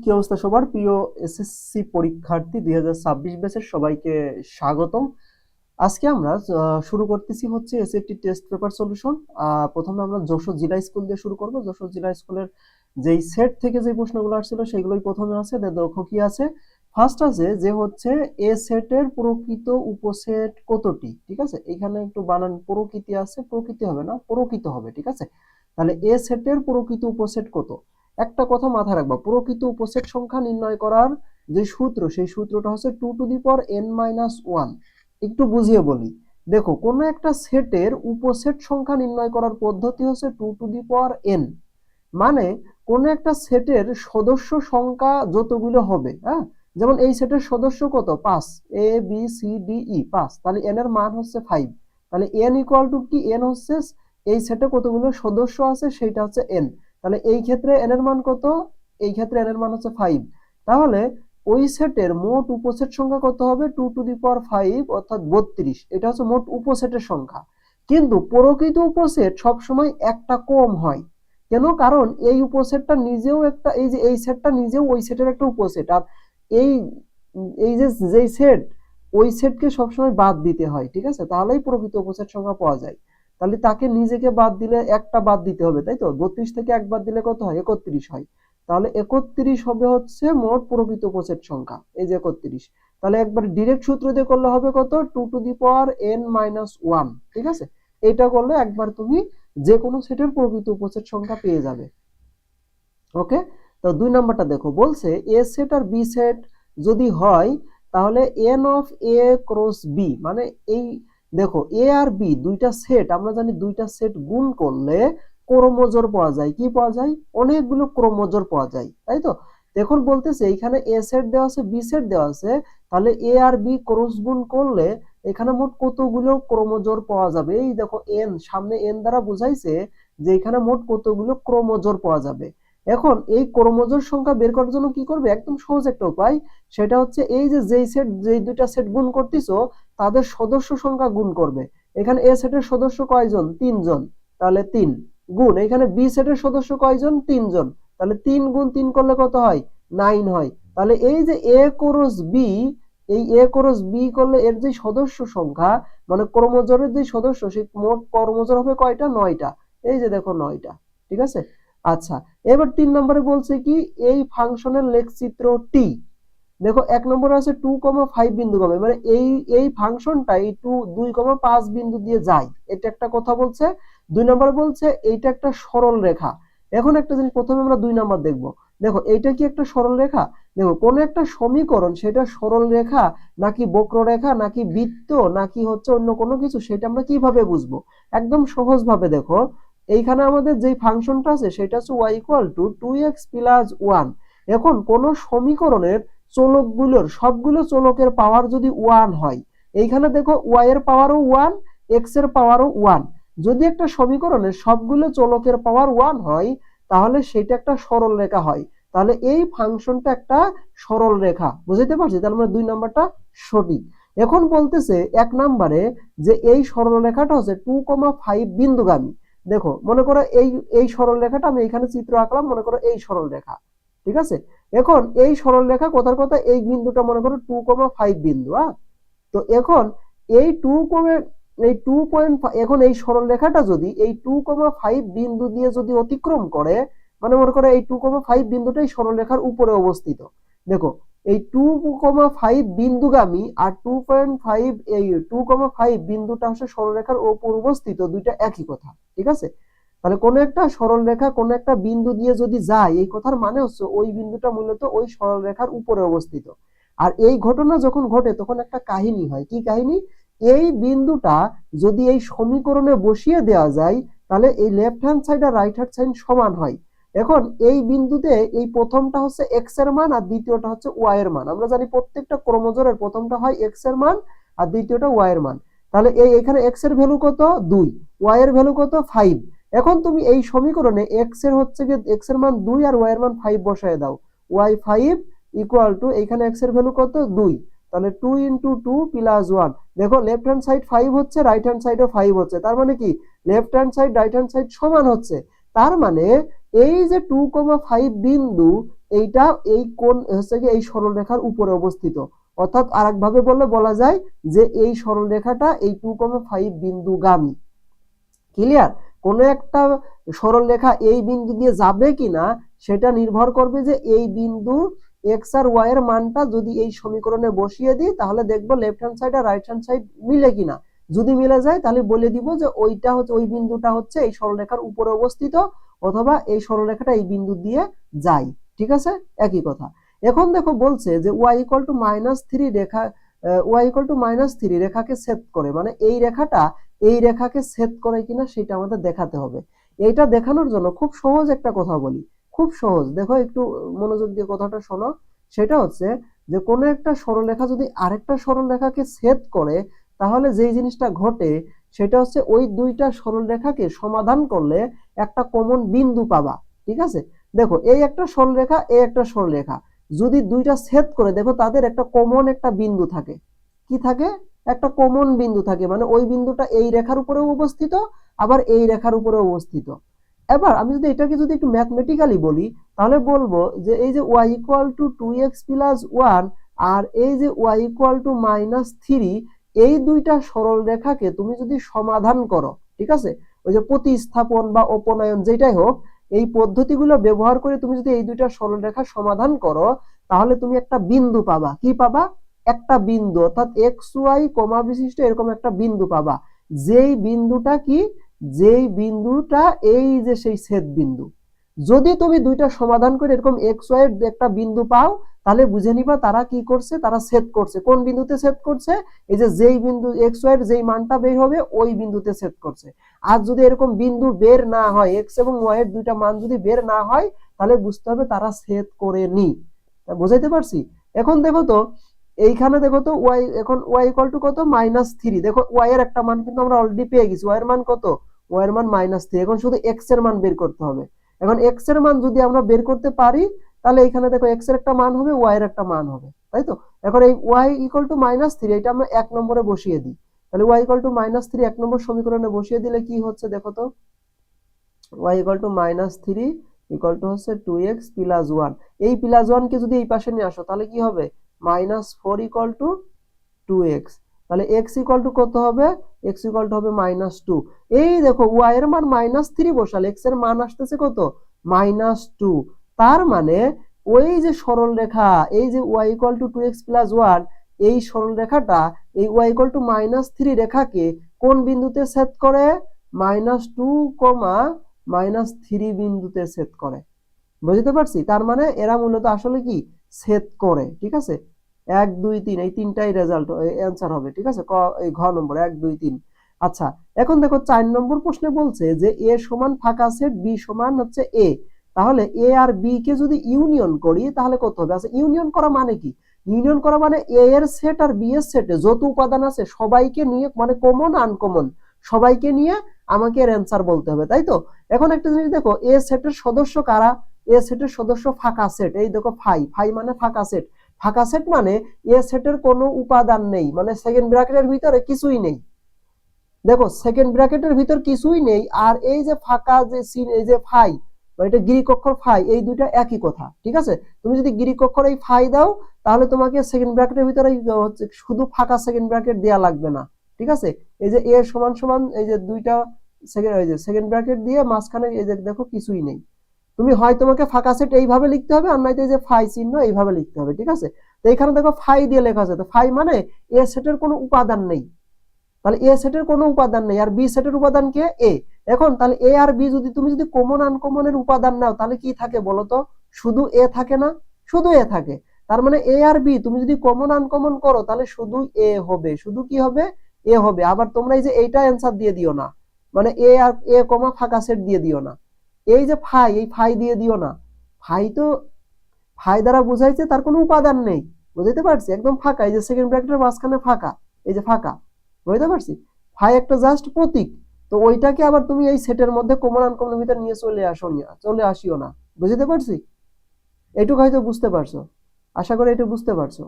কি অবস্থা সবার? প্রিয় এসএসসি পরীক্ষার্থী 2026 ব্যাচের সবাইকে স্বাগতম। আজকে আমরা শুরু করতেছি হচ্ছে এসএটি টেস্ট পেপার সলিউশন। প্রথমে আমরা যশোর জেলা স্কুল দিয়ে শুরু করব। যশোর জেলা স্কুলের যেই সেট থেকে যে প্রশ্নগুলো আসছিল সেগুলোই প্রথমে আছে। দেখো কি আছে। ফার্স্ট আছে যে হচ্ছে এ সেটের প্রকৃত উপসেট কতটি। ঠিক আছে, এখানে একটু বানান প্রকৃতি আছে, প্রকৃতি হবে না, প্রকৃত হবে। ঠিক আছে, তাহলে এ সেটের প্রকৃত উপসেট কত। একটা কথা মাথায় রাখবা, প্রকৃত উপসেট সংখ্যা নির্ণয় করার যে সূত্র, সেই সূত্রটা হচ্ছে 2 টু দি পাওয়ার n-1। একটু বুঝিয়ে বলি, দেখো কোন একটা সেটের উপসেট সংখ্যা নির্ণয় করার পদ্ধতি হচ্ছে 2 টু দি পাওয়ার n। মানে কোন একটা সেটের সদস্য সংখ্যা যতগুলো হবে, হ্যাঁ, যেমন এই সেটের সদস্য কত, 5, a b c d e 5, তাহলে n এর মান হচ্ছে 5। তাহলে n ইকুয়াল টু কি, n হচ্ছে এই সেটে কতগুলো সদস্য আছে সেটা হচ্ছে n। তাহলে এই ক্ষেত্রে n এর মান কত, এই ক্ষেত্রে n এর মান হচ্ছে 5। তাহলে ওই সেটের মোট উপসেট সংখ্যা কত হবে, 2 টু দি পাওয়ার 5 অর্থাৎ 32। এটা হচ্ছে মোট উপসেটের সংখ্যা। কিন্তু প্রকৃত উপসেট সবসময় একটা কম হয়। কেন? কারণ এই উপসেটটা নিজেও একটা, এই যে এই সেটটা নিজেও ওই সেটের একটা উপসেট। আর এই এই যে যেই সেট, ওই সেটকে সবসময় বাদ দিতে হয়। ঠিক আছে, তাহলেই প্রকৃত উপসেট সংখ্যা পাওয়া যায়। তাহলে তাকে নিজেকে বাদ দিলে একটা বাদ দিতে হবে, তাই তো? 32 থেকে এক বাদ দিলে কত হয়, 31 হয়। তাহলে 31 হবে হচ্ছে মোট প্রকৃত উপসেট সংখ্যা, এই যে 31। তাহলে একবার ডিরেক্ট সূত্র দিয়ে করলে হবে কত, 2 টু দি পাওয়ার n-1। ঠিক আছে, এটা করলে একবার তুমি যে কোনো সেটের প্রকৃত উপসেট সংখ্যা পেয়ে যাবে। ওকে, তো 2 নাম্বারটা দেখো, বলছে এ সেট আর বি সেট যদি হয় তাহলে n of a cross b, মানে এই দেখো এ আর বি দুইটা সেট, আমরা জানি দুইটা সেট গুণ করলে ক্রমজোড় পাওয়া যায়। কি পাওয়া যায়? অনেকগুলো ক্রমজোড় পাওয়া যায়, তাই তো? এখন বলতেছে এইখানে এ সেট দেওয়া আছে, বি সেট দেওয়া আছে, তাহলে এ আর বি ক্রস গুণ করলে এখানে মোট কতগুলো ক্রমজোড় পাওয়া যাবে। এই দেখো n, সামনে n দ্বারা বুঝাইছে যে এখানে মোট কতগুলো ক্রমজোড় পাওয়া যাবে। এখন এই ক্রমজোড় সংখ্যা বের করার জন্য কি করবে, একদম সহজ একটা উপায়, সেটা হচ্ছে এই যে যেই সেট, যেই দুইটা সেট গুণ করতেছো তাদের সদস্য সংখ্যা গুণ করবে। এখানে এ সেটের সদস্য কয়জন, 3 জন, তাহলে 3 গুণ, এখানে বি সেটের সদস্য কয়জন, 3 জন, তাহলে 3 গুণ 3 করলে কত হয়, 9 হয়। তাহলে এই যে এ ক্রস বি, এই এ ক্রস বি করলে এর যে সদস্য সংখ্যা, মানে ক্রমজোড়ের যে সদস্য, সেই মোট ক্রমজোড় হবে কয়টা, 9টা। এই যে দেখো 9টা। ঠিক আছে, আচ্ছা, এবার 3 নম্বরে বলছে কি, এই ফাংশনের লেখচিত্র টি। দেখো 1 নম্বরে আছে 2,5 বিন্দু পাবে, মানে এই ফাংশনটা এই 2,5 বিন্দু দিয়ে যায়, এটা একটা কথা বলছে। 2 নম্বরে বলছে এইটা একটা সরল রেখা। এখন একটা জিনিস প্রথমে আমরা 2 নাম্বার দেখব। দেখো এইটা কি একটা সরল রেখা? দেখো কোন একটা সমীকরণ, সেটা সরল রেখা নাকি বক্ররেখা নাকি বৃত্ত নাকি হচ্ছে অন্য কোনো কিছু, সেটা আমরা কিভাবে বুঝবো? একদম সহজ ভাবে দেখো, এইখানে আমাদের যে ফাংশনটা আছে সেটা হচ্ছে y equal to 2x plus 1। এখন কোন সমীকরণের চলকগুলোর সবগুলো চলকের পাওয়ার যদি 1 হয়, এইখানে দেখো y এর পাওয়ারও 1, x এর পাওয়ারও 1। যদি একটা সমীকরণের সবগুলো চলকের পাওয়ার 1 হয় তাহলে সেটা একটা সরল রেখা হয়। তাহলে এই ফাংশনটা একটা সরল রেখা, বুঝতে পারছি? তাহলে আমরা 2 নাম্বারটা সঠিক। এখন বলতেছে 1 নম্বরে যে এই সরল রেখাটা হচ্ছে 2,5 বিন্দুগামী। দেখো মনে করো এই সরল রেখাটা আমি এখানে চিত্র আঁকলাম, মনে করো এই সরল রেখা। ঠিক আছে, এখন এই সরল রেখা কথার কথা, এই বিন্দুটা মনে করো 2,5 বিন্দু। তো এখন এই 2.5, এখন এই সরল রেখাটা যদি এই 2,5 বিন্দু দিয়ে যদি অতিক্রম করে, মানে মনে করো এই 2,5 বিন্দুটাই সরল রেখার উপরে অবস্থিত। দেখো এই 2,5 বিন্দুগামী আর 2.5, এই 2,5 বিন্দুটা হচ্ছে সরলরেখার উপর অবস্থিত, দুইটা একই কথা। ঠিক আছে, তাহলে কোন একটা সরল রেখা কোন একটা বিন্দু দিয়ে যদি যায়, এই কথার মানে হচ্ছে ওই বিন্দুটা মূলত ওই সরল রেখার উপরে অবস্থিত। আর এই ঘটনা যখন ঘটে তখন একটা কাহিনী হয়। কি কাহিনী? এই বিন্দুটা যদি এই সমীকরণে বসিয়ে দেওয়া যায় তাহলে এই লেফট হ্যান্ড সাইড আর রাইট হ্যান্ড সাইড সমান হয়। এখন এই বিন্দুতে এই প্রথমটা হচ্ছে x এর মান আর দ্বিতীয়টা হচ্ছে y এর মান। আমরা জানি প্রত্যেকটা ক্রমজোড়ের প্রথমটা হয় x এর মান আর দ্বিতীয়টা y এর মান। তাহলে এখানে x এর ভ্যালু কত, 2, y এর ভ্যালু কত, 5। এখন তুমি এই সমীকরণে x এর হচ্ছে কি, x এর মান 2 আর y এর মান 5 বসায় দাও। y 5 ইকুয়াল টু, এখানে x এর ভ্যালু কত, 2, তাহলে 2 ইনটু 2 প্লাস 1। দেখো লেফট হ্যান্ড সাইড 5 হচ্ছে, রাইট হ্যান্ড সাইডও 5 হচ্ছে, তার মানে কি left hand side right hand side সমান হচ্ছে। তার মানে এই যে 2,5 বিন্দু, এইটা এই কোণ হচ্ছে কি এই সরলরেখার উপরে অবস্থিত। অর্থাৎ আরেকভাবে বললে বলা যায় যে এই সরলরেখাটা এই 2,5 বিন্দুগামী। ক্লিয়ার? কোনো একটা সরলরেখা এই বিন্দু দিয়ে যাবে কিনা সেটা নির্ভর করবে যে এই বিন্দু এক্স আর ওয়াই এর মানটা যদি এই সমীকরণে বসিয়ে দিই তাহলে দেখবো লেফট হ্যান্ড সাইড আর রাইট হ্যান্ড সাইড মিলে কিনা। যদি মিলে যায় তাহলে বলে দিব যে ওইটা হচ্ছে ওই বিন্দুটা হচ্ছে এই সরলরেখার উপরে অবস্থিত, অথবা এই সরলরেখাটা এই বিন্দু দিয়ে যায়। ঠিক আছে, একই কথা। এখন দেখো বলছে যে y equal to -3 Rekha y equal to -3 রেখাকে ছেদ করে, মানে এই রেখাটা এই রেখাকে ছেদ করে কিনা সেটা আমাদের দেখাতে হবে। এইটা দেখানোর জন্য খুব সহজ একটা কথা বলি, খুব সহজ, দেখো একটু মনোযোগ দিয়ে কথাটা শোনো। সেটা হচ্ছে যে কোনো একটা সরলরেখা যদি আরেকটা সরলরেখাকে ছেদ করে তাহলে যেই জিনিসটা ঘটে সেটা হচ্ছে ওই দুইটা সরলরেখাকে সমাধান করলে একটা কমন বিন্দু পাবা। ঠিক আছে, দেখো এই একটা সরলরেখা এই একটা সরলরেখা যদি দুইটা ছেদ করে দেখো তাদের একটা কমন একটা বিন্দু থাকে। কি থাকে? একটা কমন বিন্দু থাকে, মানে ওই বিন্দুটা এই রেখার উপরেও অবস্থিত আবার এই রেখার উপরেও অবস্থিত। এবার আমি যদি এটাকে যদি একটু ম্যাথমেটিক্যালি বলি তাহলে বলবো যে এই যে y equal to 2x plus 1 আর এই যে y ইকুয়াল টু -3 এই দুইটা সরল রেখাকে তুমি যদি সমাধান করো, ঠিক আছে, ওই যে প্রতিস্থাপন বা অপনয়ন যেটাই হোক, এই পদ্ধতিগুলো ব্যবহার করে তুমি যদি এই দুইটা সরল রেখা সমাধান করো তাহলে তুমি একটা বিন্দু পাবা। কি পাবা? একটা বিন্দু, অর্থাৎ এক্স ওয়াই কমা বিশিষ্ট এরকম একটা বিন্দু পাবা। যেই বিন্দুটা কি? যেই বিন্দুটা এই যে সেই ছেদ বিন্দু। যদি তুমি দুইটা সমাধান করে এরকম এক্স ওয়াই এর একটা বিন্দু পাও তাহলে বুঝে নিবা তারা কি করছে, তারা ছেদ করছে। কোন বিন্দুতে ছেদ করছে? এই যে যেই বিন্দু এক্স ওয়াই এর যেই মানটা বের হবে ওই বিন্দুতে ছেদ করছে। আর যদি এরকম বিন্দু বের না হয়, এক্স এবং ওয়াই এর দুইটা মান যদি বের না হয় তাহলে বুঝতে হবে তারা ছেদ করেনি। বুঝাইতে পারছি? এখন দেখো তো এইখানে দেখো তো ওয়াই, এখন ওয়াই ইকুয়াল টু কত? -3। দেখো ওয়াই এর একটা মান কিন্তু আমরা অলরেডি পেয়ে গেছি। ওয়াই এর মান কত? ওয়াই এর মান -3। এখন শুধু এক্স এর মান বের করতে হবে। এখন এক্স এর মান যদি আমরা বের করতে পারি তাহলে এখানে দেখো এক্স এর একটা মান হবে, ওয়াই এর একটা মান হবে, তাই তো? এখন এই ওয়াই ইকুয়াল টু -3 এটা আমরা 1 নম্বরে বসিয়ে দিই। তাহলে ওয়াই ইকুয়াল টু -3 1 নম্বর সমীকরণে বসিয়ে দিলে কি হচ্ছে দেখো তো? Y equal to -3 equal to হচ্ছে 2x প্লাস 1। এই প্লাস 1 কে যদি এই পাশে নিয়ে আসো তাহলে কি হবে? -4 ইকুয়াল টু 2x। তাহলে x ইকুয়াল টু কত হবে? x ইকুয়াল টু হবে -2। এই দেখো y এর মান -3 বসালে x এর মান আসতেছে কত? -2। তার মানে ওই যে সরল রেখা এই যে y equal to 2x plus 1 এই সরল রেখাটা এই y ইকুয়াল টু -3 রেখাকে কোন বিন্দুতে ছেদ করে? -2, -3 বিন্দুতে ছেদ করে। বুঝতে পারছি? তার মানে এরা মূলত আসলে কি ছেদ করে। ঠিক আছে, 1 2 3 এই তিনটাই রেজাল্ট অ্যান্সার হবে। ঠিক আছে, এই ঘ নম্বর 1 2 3। আচ্ছা, এখন দেখো 4 নম্বর প্রশ্নে বলছে যে a সমান ফাঁকা সেট b সমান হচ্ছে a। তাহলে a আর b কে যদি ইউনিয়ন করি তাহলে কত হবে? আচ্ছা, ইউনিয়ন করা মানে কি? ইউনিয়ন করা মানে a এর সেট আর b এর সেটে যত উপাদান আছে সবাইকে নিয়ে, মানে কমন আনকমন সবাইকে নিয়ে আমাকে এর অ্যান্সার বলতে হবে, তাই তো? এখন একটা জিনিস দেখো, এ সেটের সদস্য কারা? এ সেটের সদস্য ফাঁকা সেট। এই দেখো ফাই, ফাই মানে ফাঁকা সেট। ফাঁকা সেট মানে এ সেটের কোনো উপাদান নেই, মানে সেকেন্ড ব্র্যাকেটের ভিতরে কিছুই নেই। দেখো সেকেন্ড ব্র্যাকেটের ভিতর কিছুই নেই, আর এই যে ফাঁকা যে সিন, এই যে ফাই, এটা গ্রিক অক্ষর ফাই, এই দুইটা একই কথা। ঠিক আছে, তুমি যদি গ্রিক অক্ষর এই ফাই দাও তাহলে তোমাকে সেকেন্ড ব্র্যাকেটের ভিতরে শুধু ফাঁকা সেকেন্ড ব্র্যাকেট দেয়া লাগবে না। ঠিক আছে, এই যে এ সমান সমান এই যে দুইটা সেকেন্ড ব্র্যাকেট দিয়ে মাঝখানে এই যে দেখো কিছুই নেই। তুমি হয় তোমাকে ফাঁকা সেট এইভাবে লিখতে হবে, আর নয়তো এই যে ফাই চিহ্ন এইভাবে লিখতে হবে। ঠিক আছে, তো এখানে দেখো ফাই দিয়ে লেখা আছে, তো ফাই মানে এ সেটের কোনো উপাদান নেই। তাহলে এ সেটের কোনো উপাদান নেই, আর বি সেটের উপাদান কে? এ। এখন তাহলে এ আর বি যদি তুমি যদি কমন আনকমনের উপাদান নাও তাহলে কি থাকে বলো তো? শুধু এ থাকে না? শুধু এ থাকে। তার মানে এ আর বি তুমি যদি কমন আনকমন করো তাহলে শুধু এ হবে। শুধু কি হবে? এ হবে। আবার তোমরা এই যে এইটা অ্যান্সার দিয়ে দিও না, মানে এ আর এ কমা ফাঁকা সেট দিয়ে দিও না। এই যে ফাই, এই ফাই দিয়ে দিও না। ফাই তো ফাই দ্বারা বোঝাইছে তার কোনো উপাদান নেই। বুঝতে পারছি? একদম ফাঁকা, এই যে সেকেন্ড ব্র্যাকেটের মাঝখানে ফাঁকা, এই যে ফাঁকা। বুঝতে পারছি? ফাই একটা জাস্ট প্রতীক। তো ওইটাকে আবার তুমি এই সেটের মধ্যে কমন আনকমনের ভিতর নিয়ে চলে আসিও না। বুঝতে পারছি? এটুকু হয়তো বুঝতে পারছো, আশা করি এটা বুঝতে পারছো।